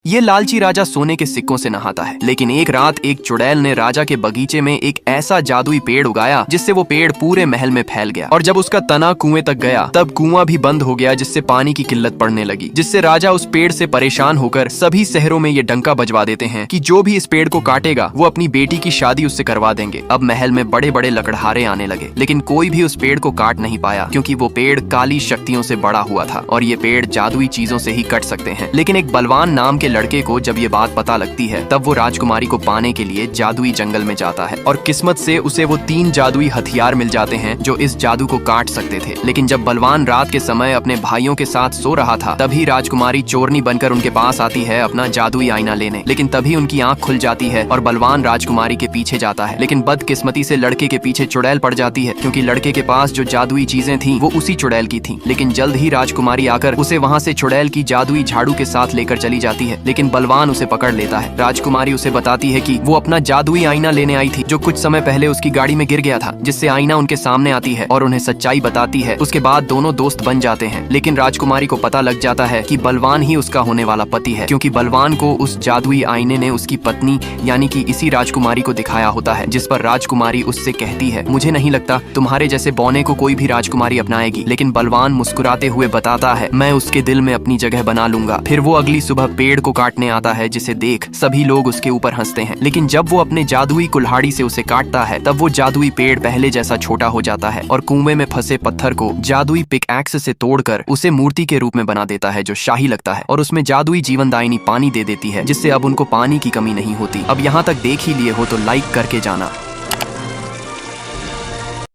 ये लालची राजा सोने के सिक्कों से नहाता है, लेकिन एक रात एक चुड़ैल ने राजा के बगीचे में एक ऐसा जादुई पेड़ उगाया जिससे वो पेड़ पूरे महल में फैल गया। और जब उसका तना कुएं तक गया तब कुआं भी बंद हो गया, जिससे पानी की किल्लत पड़ने लगी। जिससे राजा उस पेड़ से परेशान होकर सभी शहरों में ये डंका बजवा देते हैं कि जो भी इस पेड़ को काटेगा वो अपनी बेटी की शादी उससे करवा देंगे। अब महल में बड़े बड़े लकड़हारे आने लगे, लेकिन कोई भी उस पेड़ को काट नहीं पाया, क्योंकि वो पेड़ काली शक्तियों से बड़ा हुआ था और ये पेड़ जादुई चीजों से ही कट सकते हैं। लेकिन एक बलवान नाम के लड़के को जब ये बात पता लगती है तब वो राजकुमारी को पाने के लिए जादुई जंगल में जाता है और किस्मत से उसे वो 3 जादुई हथियार मिल जाते हैं जो इस जादू को काट सकते थे। लेकिन जब बलवान रात के समय अपने भाइयों के साथ सो रहा था तभी राजकुमारी चोरनी बनकर उनके पास आती है अपना जादुई आईना लेने। लेकिन तभी उनकी आंख खुल जाती है और बलवान राजकुमारी के पीछे जाता है। लेकिन बदकिस्मती से लड़के के पीछे चुड़ैल पड़ जाती है, क्योंकि लड़के के पास जो जादुई चीजें थी वो उसी चुड़ैल की थी। लेकिन जल्द ही राजकुमारी आकर उसे वहाँ से चुड़ैल की जादुई झाड़ू के साथ लेकर चली जाती है, लेकिन बलवान उसे पकड़ लेता है। राजकुमारी उसे बताती है कि वो अपना जादुई आईना लेने आई थी जो कुछ समय पहले उसकी गाड़ी में गिर गया था, जिससे आईना उनके सामने आती है और उन्हें सच्चाई बताती है। उसके बाद दोनों दोस्त बन जाते हैं। लेकिन राजकुमारी को पता लग जाता है कि बलवान ही उसका होने वाला पति है, क्योंकि बलवान को उस जादुई आईने ने उसकी पत्नी यानी कि इसी राजकुमारी को दिखाया होता है। जिस पर राजकुमारी उससे कहती है, मुझे नहीं लगता तुम्हारे जैसे बौने को कोई भी राजकुमारी अपनाएगी। लेकिन बलवान मुस्कुराते हुए बताता है, मैं उसके दिल में अपनी जगह बना लूंगा। फिर वो अगली सुबह पेड़ को काटने आता है, जिसे देख सभी लोग उसके ऊपर हंसते हैं। लेकिन जब वो अपने जादुई कुल्हाड़ी से उसे काटता है तब वो जादुई पेड़ पहले जैसा छोटा हो जाता है और कुएं में फंसे पत्थर को जादुई पिकैक्स से तोड़कर उसे मूर्ति के रूप में बना देता है जो शाही लगता है, और उसमें जादुई जीवनदायिनी पानी दे देती है, जिससे अब उनको पानी की कमी नहीं होती। अब यहाँ तक देख ही लिए हो तो लाइक करके जाना।